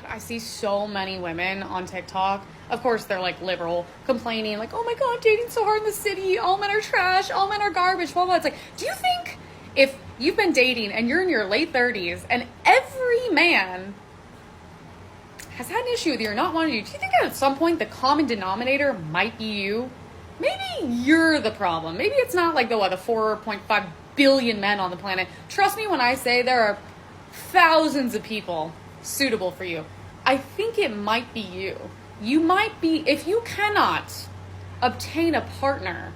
I see so many women on TikTok. Of course, they're like liberal, complaining, like, oh my God, dating's so hard in the city. All men are trash. All men are garbage. Blah, blah. It's like, do you think if you've been dating and you're in your late 30s and every man has had an issue with you or not wanted you, do you think at some point the common denominator might be you? Maybe you're the problem. Maybe it's not like the 4.5 billion men on the planet. Trust me when I say there are thousands of people suitable for you. I think it might be you. You might be, if you cannot obtain a partner,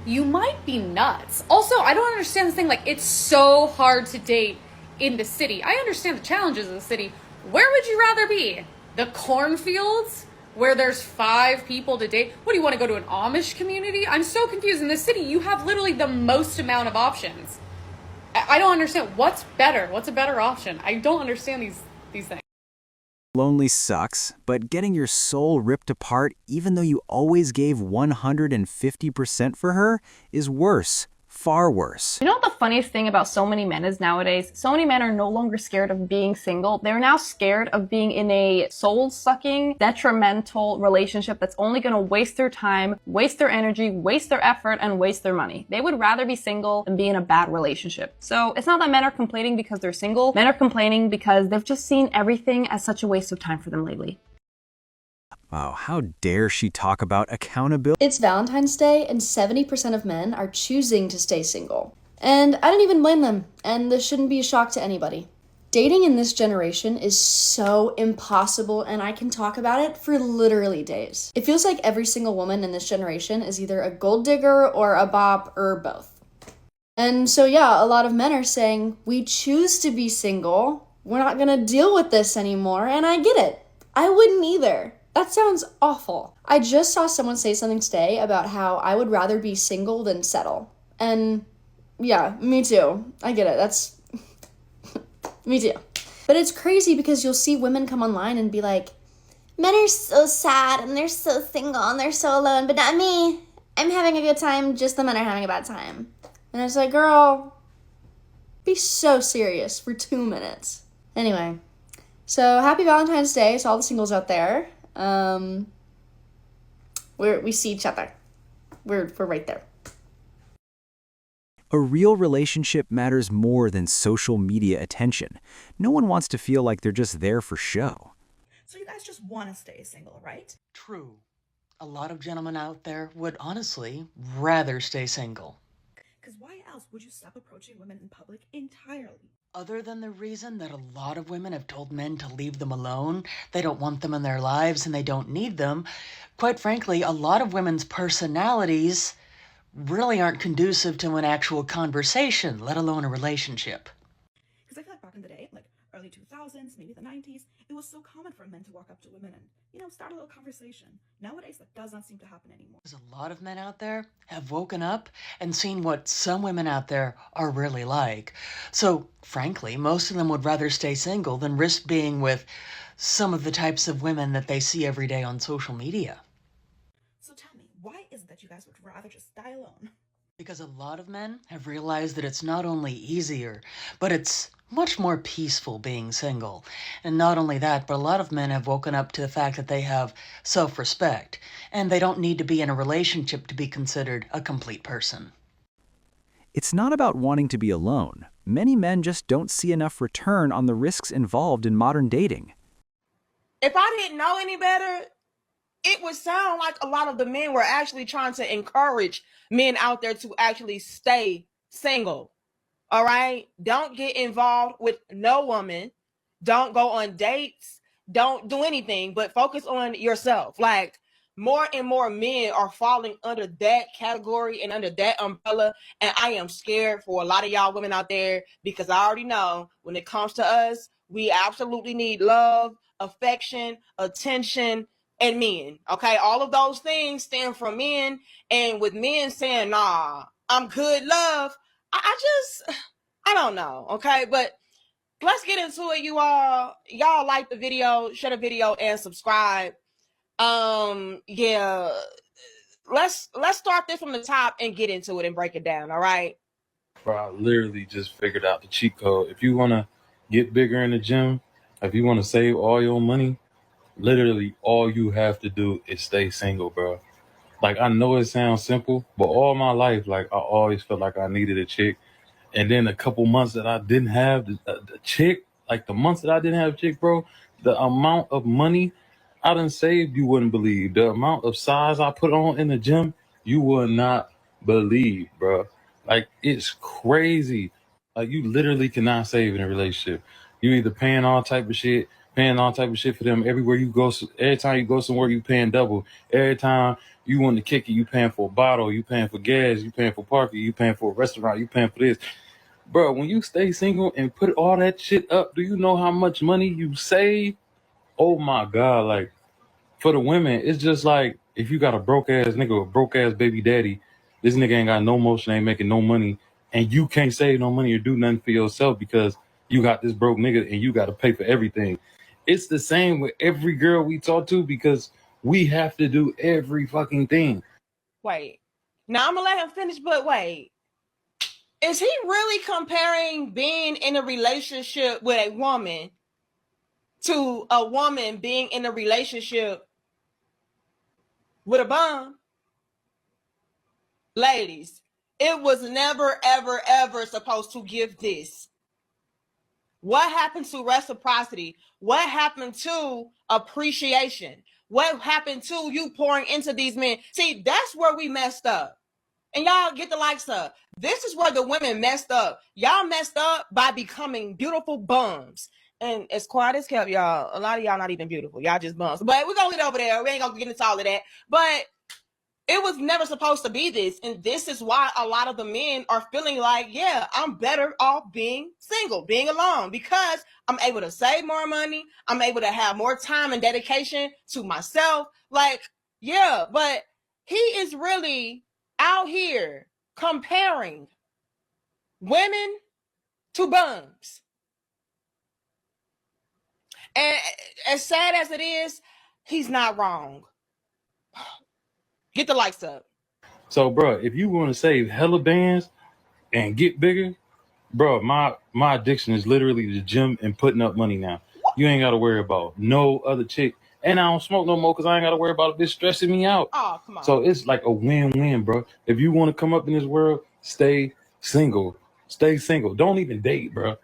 you might be nuts. Also, I don't understand this thing, like, it's so hard to date in the city. I understand the challenges of the city. Where would you rather be? The cornfields where there's 5 people to date? What, do you want to go to an Amish community? I'm so confused. In the city, you have literally the most amount of options. I don't understand. What's better? What's a better option? I don't understand these things. Lonely sucks, but getting your soul ripped apart even though you always gave 150% for her is worse. Far worse. You know what the funniest thing about so many men is nowadays? So many men are no longer scared of being single. They're now scared of being in a soul-sucking, detrimental relationship that's only going to waste their time, waste their energy, waste their effort, and waste their money. They would rather be single than be in a bad relationship. So it's not that men are complaining because they're single. Men are complaining because they've just seen everything as such a waste of time for them lately. Wow, how dare she talk about accountability? It's Valentine's Day, and 70% of men are choosing to stay single. And I don't even blame them, and this shouldn't be a shock to anybody. Dating in this generation is so impossible, and I can talk about it for literally days. It feels like every single woman in this generation is either a gold digger or a bop or both. And so yeah, a lot of men are saying, we choose to be single, we're not gonna deal with this anymore, and I get it. I wouldn't either. That sounds awful. I just saw someone say something today about how I would rather be single than settle. And yeah, me too. I get it. That's me too. But it's crazy because you'll see women come online and be like, men are so sad and they're so single and they're so alone, but not me. I'm having a good time, just the men are having a bad time. And it's like, girl, be so serious for 2 minutes. Anyway, so happy Valentine's Day to all the singles out there. We see each other. We're right there. A real relationship matters more than social media attention. No one wants to feel like they're just there for show. So you guys just want to stay single, right? True. A lot of gentlemen out there would honestly rather stay single. Because why else would you stop approaching women in public entirely? Other than the reason that a lot of women have told men to leave them alone, they don't want them in their lives and they don't need them, quite frankly, a lot of women's personalities really aren't conducive to an actual conversation, let alone a relationship. Because I feel like back in the day, like early 2000s, maybe the 90s, it was so common for men to walk up to women and, start a little conversation. Nowadays, that does not seem to happen anymore. There's a lot of men out there have woken up and seen what some women out there are really like. So, frankly, most of them would rather stay single than risk being with some of the types of women that they see every day on social media. So tell me, why is it that you guys would rather just die alone? Because a lot of men have realized that it's not only easier, but it's much more peaceful being single. And not only that, but a lot of men have woken up to the fact that they have self-respect, and they don't need to be in a relationship to be considered a complete person. It's not about wanting to be alone. Many men just don't see enough return on the risks involved in modern dating. If I didn't know any better, it would sound like a lot of the men were actually trying to encourage men out there to actually stay single. All right? Don't get involved with no woman. Don't go on dates. Don't do anything, but focus on yourself. Like, more and more men are falling under that category and under that umbrella. And I am scared for a lot of y'all women out there, because I already know when it comes to us, we absolutely need love, affection, attention, and men. Okay, all of those things stand for men. And with men saying, nah, I'm good, love, I don't know. Okay, but let's get into it, you all. Y'all like the video, share the video, and subscribe. Yeah, let's start this from the top and get into it and break it down. All right. Bro, I literally just figured out the cheat code. If you want to get bigger in the gym, If you want to save all your money, literally all you have to do is stay single, bro. Like, I know it sounds simple, but all my life, like, I always felt like I needed a chick. And then a couple months that I didn't have the chick, like the months that I didn't have a chick, bro, the amount of money I done saved, you wouldn't believe. The amount of size I put on in the gym, you would not believe, bro. Like, it's crazy. Like, you literally cannot save in a relationship. You either paying all type of shit for them everywhere you go. Every time you go somewhere, you paying double. Every time you want to kick it, you paying for a bottle, you paying for gas, you paying for parking, you paying for a restaurant, you paying for this. Bro, when you stay single and put all that shit up, do you know how much money you save? Oh my God. Like, for the women, it's just like if you got a broke ass nigga, a broke ass baby daddy, this nigga ain't got no motion, ain't making no money, and you can't save no money or do nothing for yourself because you got this broke nigga and you got to pay for everything. It's the same with every girl we talk to because we have to do every fucking thing. Wait. Now I'm gonna let him finish, but wait. Is he really comparing being in a relationship with a woman to a woman being in a relationship with a bum? Ladies, it was never, ever, ever supposed to give this. What happened to reciprocity? What happened to appreciation? What happened to you pouring into these men? See, that's where we messed up. And y'all get the likes up. This is where the women messed up. Y'all messed up by becoming beautiful bums. And as quiet as kept, y'all, a lot of y'all not even beautiful. Y'all just bums. But we're going to get over there. We ain't going to get into all of that. But it was never supposed to be this. And this is why a lot of the men are feeling like, yeah, I'm better off being single, being alone, because I'm able to save more money. I'm able to have more time and dedication to myself. Like, yeah, but he is really out here comparing women to bums. And as sad as it is, he's not wrong. Get the likes up. So, bro, if you want to save hella bands and get bigger, bro, my addiction is literally the gym and putting up money now. You ain't got to worry about no other chick. And I don't smoke no more because I ain't got to worry about a bitch stressing me out. Oh, come on. So it's like a win-win, bro. If you want to come up in this world, stay single. Stay single. Don't even date, bro.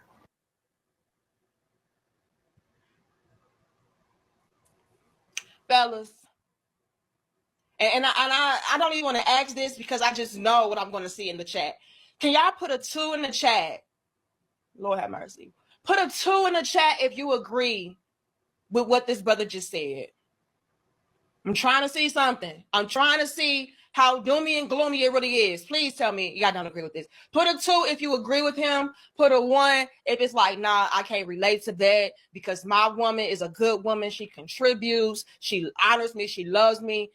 Fellas, and I don't even want to ask this because I just know what I'm going to see in the chat. Can y'all put a 2 in the chat? Lord have mercy. Put a 2 in the chat if you agree with what this brother just said. I'm trying to see something. I'm trying to see how doomy and gloomy it really is. Please tell me y'all don't agree with this. Put a 2 if you agree with him. Put a 1 if it's like, nah, I can't relate to that because my woman is a good woman. She contributes. She honors me. She loves me.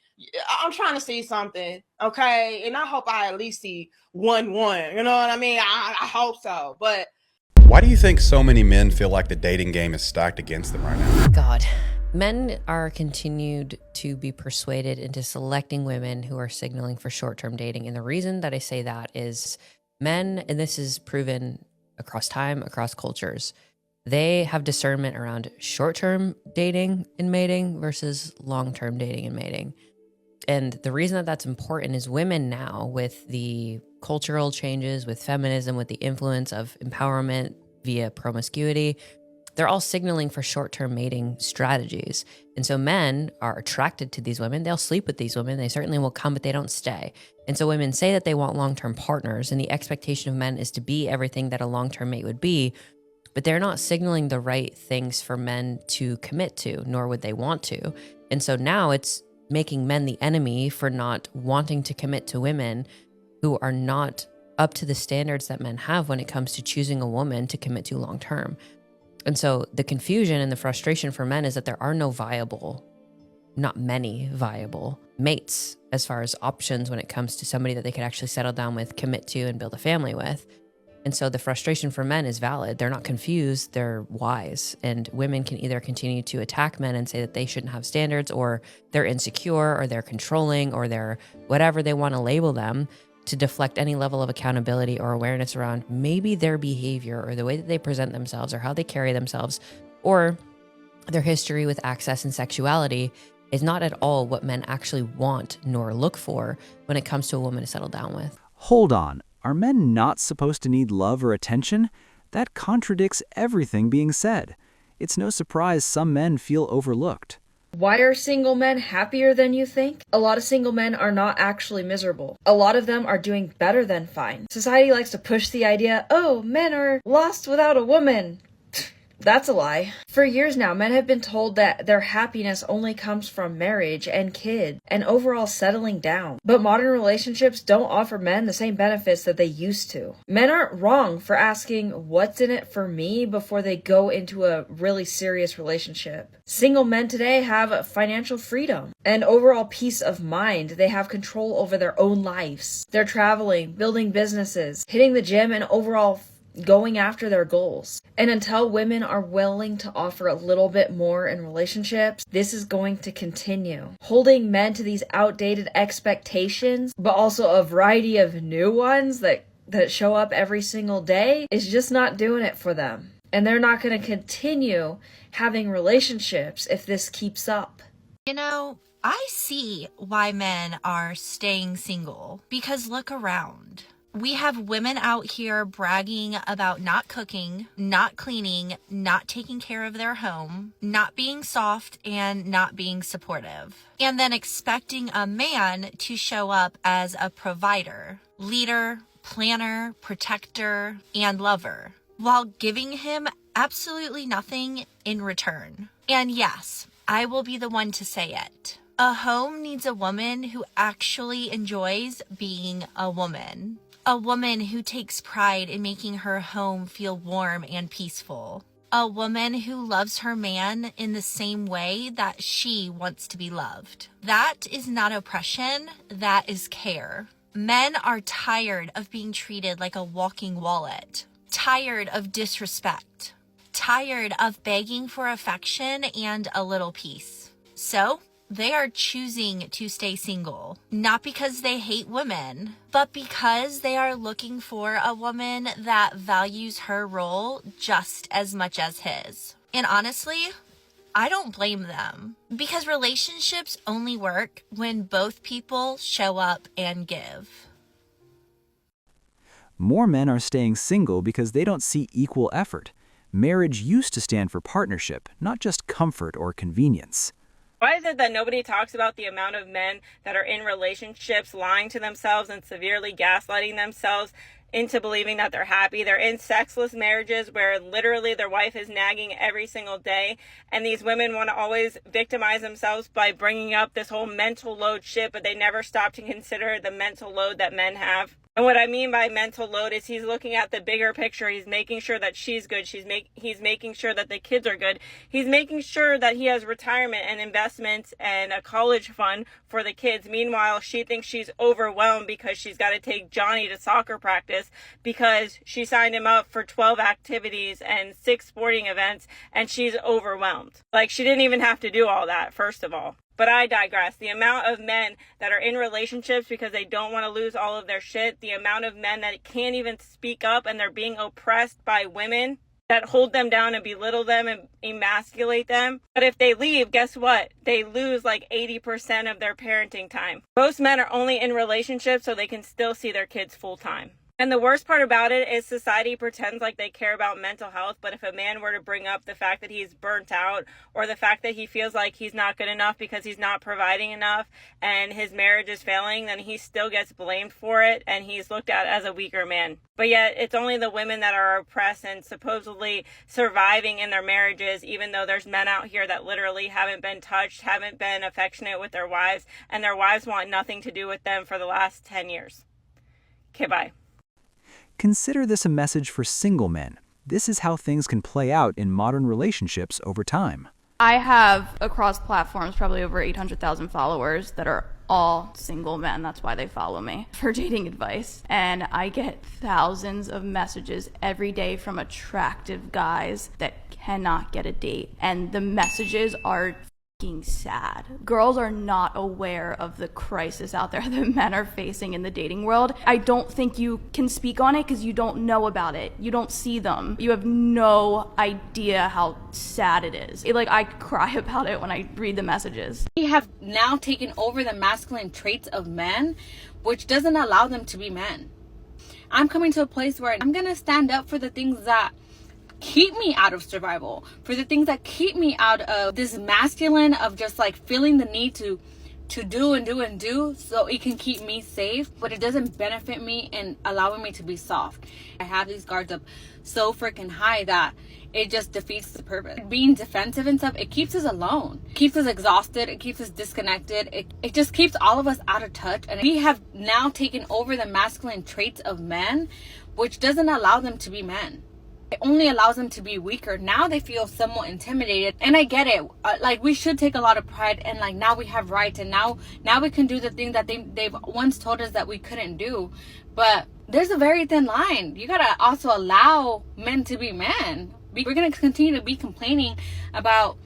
I'm trying to see something, okay? And I hope I at least see 1. You know what I mean? I hope so. But why do you think so many men feel like the dating game is stacked against them right now? God. Men are continued to be persuaded into selecting women who are signaling for short-term dating. And the reason that I say that is men, and this is proven across time, across cultures, they have discernment around short-term dating and mating versus long-term dating and mating. And the reason that that's important is women now, with the cultural changes, with feminism, with the influence of empowerment via promiscuity, they're all signaling for short-term mating strategies. And so men are attracted to these women. They'll sleep with these women. They certainly will come, but they don't stay. And so women say that they want long-term partners, and the expectation of men is to be everything that a long-term mate would be, but they're not signaling the right things for men to commit to, nor would they want to. And so now it's making men the enemy for not wanting to commit to women who are not up to the standards that men have when it comes to choosing a woman to commit to long-term. And so the confusion and the frustration for men is that there are not many viable mates as far as options when it comes to somebody that they could actually settle down with, commit to, and build a family with. And so the frustration for men is valid. They're not confused, they're wise. And women can either continue to attack men and say that they shouldn't have standards, or they're insecure, or they're controlling, or they're whatever they want to label them, to deflect any level of accountability or awareness around maybe their behavior or the way that they present themselves or how they carry themselves, or Their history with access and sexuality is not at all what men actually want nor look for when it comes to a woman to settle down with. Hold on, are men not supposed to need love or attention? That contradicts everything being said. It's no surprise some men feel overlooked. Why are single men happier than you think? A lot of single men are not actually miserable. A lot of them are doing better than fine. Society likes to push the idea, oh, men are lost without a woman. That's a lie. For years now, men have been told that their happiness only comes from marriage and kids and overall settling down. But modern relationships don't offer men the same benefits that they used to. Men aren't wrong for asking what's in it for me before they go into a really serious relationship. Single men today have financial freedom and overall peace of mind. They have control over their own lives. They're traveling, building businesses, hitting the gym, and overall going after their goals. And until women are willing to offer a little bit more in relationships, this is going to continue. Holding men to these outdated expectations, but also a variety of new ones that show up every single day, is just not doing it for them. And they're not going to continue having relationships if this keeps up. You know, I see why men are staying single, because look around. We have women out here bragging about not cooking, not cleaning, not taking care of their home, not being soft, and not being supportive. And then expecting a man to show up as a provider, leader, planner, protector, and lover, while giving him absolutely nothing in return. And yes, I will be the one to say it. A home needs a woman who actually enjoys being a woman. A woman who takes pride in making her home feel warm and peaceful. A woman who loves her man in the same way that she wants to be loved. That is not oppression, that is care. Men are tired of being treated like a walking wallet. Tired of disrespect. Tired of begging for affection and a little peace. So, they are choosing to stay single, not because they hate women, but because they are looking for a woman that values her role just as much as his. And honestly, I don't blame them, because relationships only work when both people show up and give. More men are staying single because they don't see equal effort. Marriage used to stand for partnership, not just comfort or convenience. Why is it that nobody talks about the amount of men that are in relationships lying to themselves and severely gaslighting themselves into believing that they're happy? They're in sexless marriages where literally their wife is nagging every single day, and these women want to always victimize themselves by bringing up this whole mental load shit, but they never stop to consider the mental load that men have. And what I mean by mental load is he's looking at the bigger picture. He's making sure that she's good. He's making sure that the kids are good. He's making sure that he has retirement and investments and a college fund for the kids. Meanwhile, she thinks she's overwhelmed because she's got to take Johnny to soccer practice because she signed him up for 12 activities and 6 sporting events, and she's overwhelmed. Like, she didn't even have to do all that, first of all. But I digress. The amount of men that are in relationships because they don't want to lose all of their shit, the amount of men that can't even speak up and they're being oppressed by women that hold them down and belittle them and emasculate them. But if they leave, guess what? They lose like 80% of their parenting time. Most men are only in relationships so they can still see their kids full time. And the worst part about it is society pretends like they care about mental health, but if a man were to bring up the fact that he's burnt out or the fact that he feels like he's not good enough because he's not providing enough and his marriage is failing, then he still gets blamed for it and he's looked at as a weaker man. But yet it's only the women that are oppressed and supposedly surviving in their marriages, even though there's men out here that literally haven't been touched, haven't been affectionate with their wives, and their wives want nothing to do with them for the last 10 years. Okay, bye. Consider this a message for single men. This is how things can play out in modern relationships over time. I have, across platforms, probably over 800,000 followers that are all single men. That's why they follow me for dating advice. And I get thousands of messages every day from attractive guys that cannot get a date. And the messages are sad. Girls are not aware of the crisis out there that men are facing in the dating world. I don't think you can speak on it because you don't know about it. You don't see them. You have no idea how sad it is. I cry about it when I read the messages. We have now taken over the masculine traits of men, which doesn't allow them to be men. I'm coming to a place where I'm gonna stand up for the things that keep me out of survival, for the things that keep me out of this masculine of just like feeling the need to do and do and do so it can keep me safe, but it doesn't benefit me in allowing me to be soft. I have these guards up so freaking high that it just defeats the purpose. Being defensive and stuff, it keeps us alone, it keeps us exhausted, it keeps us disconnected, it just keeps all of us out of touch. And we have now taken over the masculine traits of men, which doesn't allow them to be men. It only allows them to be weaker. Now they feel somewhat intimidated, and I get it. We should take a lot of pride, and now we have rights, and now we can do the thing that they've once told us that we couldn't do. But there's a very thin line. You gotta also allow men to be men. We're gonna continue to be complaining about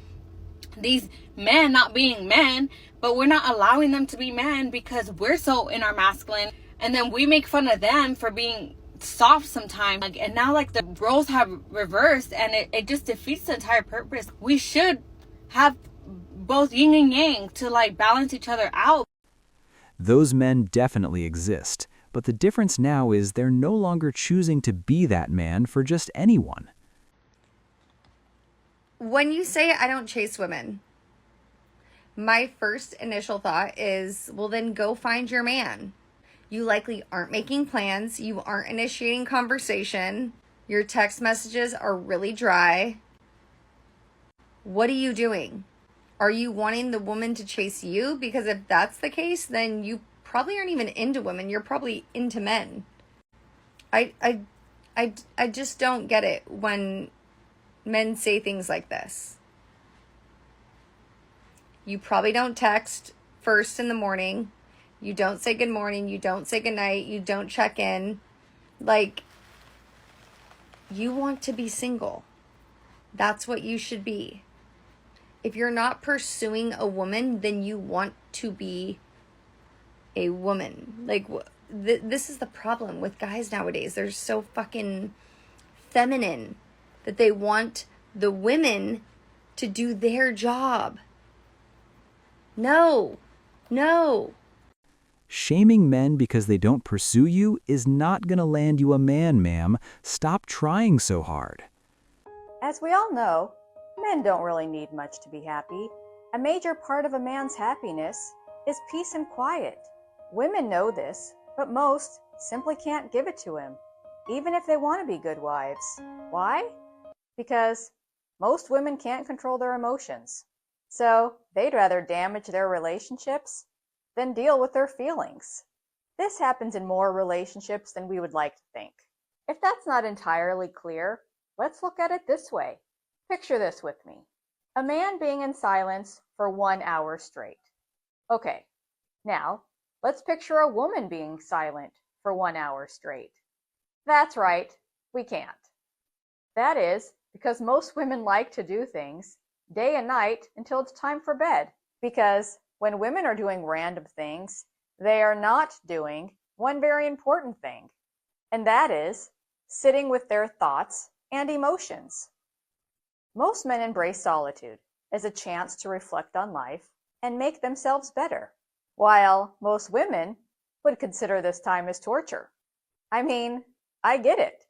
these men not being men, but we're not allowing them to be men because we're so in our masculine, and then we make fun of them for being soft sometimes, and now the roles have reversed, and it just defeats the entire purpose. We should have both yin and yang to balance each other out. Those men definitely exist, but the difference now is they're no longer choosing to be that man for just anyone. When you say I don't chase women, my first initial thought is, well, then go find your man. You likely aren't making plans. You aren't initiating conversation. Your text messages are really dry. What are you doing? Are you wanting the woman to chase you? Because if that's the case, then you probably aren't even into women. You're probably into men. I just don't get it when men say things like this. You probably don't text first in the morning. You don't say good morning. You don't say good night. You don't check in. You want to be single. That's what you should be. If you're not pursuing a woman, then you want to be a woman. This is the problem with guys nowadays. They're so fucking feminine that they want the women to do their job. No. Shaming men because they don't pursue you is not gonna land you a man, ma'am. Stop trying so hard. As we all know, men don't really need much to be happy. A major part of a man's happiness is peace and quiet. Women know this, but most simply can't give it to him, even if they want to be good wives. Why? Because most women can't control their emotions. So they'd rather damage their relationships than deal with their feelings. This happens in more relationships than we would like to think. If that's not entirely clear, let's look at it this way. Picture this with me. A man being in silence for 1 hour straight. Okay, now let's picture a woman being silent for 1 hour straight. That's right, we can't. That is because most women like to do things day and night until it's time for bed. Because when women are doing random things, they are not doing one very important thing, and that is sitting with their thoughts and emotions. Most men embrace solitude as a chance to reflect on life and make themselves better, while most women would consider this time as torture. I mean, I get it.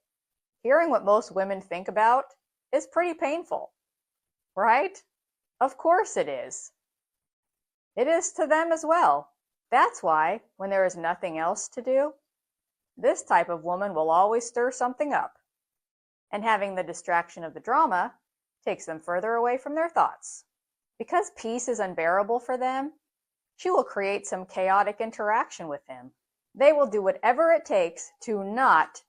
Hearing what most women think about is pretty painful, right? Of course it is. It is to them as well. That's why, when there is nothing else to do, this type of woman will always stir something up, and having the distraction of the drama takes them further away from their thoughts. Because peace is unbearable for them, she will create some chaotic interaction with him. They will do whatever it takes to not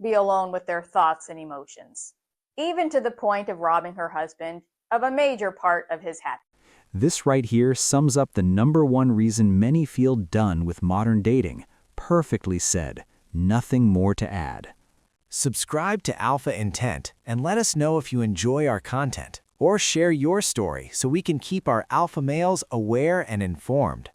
be alone with their thoughts and emotions, even to the point of robbing her husband of a major part of his happiness. This right here sums up the #1 reason many feel done with modern dating. Perfectly said. Nothing more to add. Subscribe to Alpha Intent and let us know if you enjoy our content Or share your story so we can keep our alpha males aware and informed.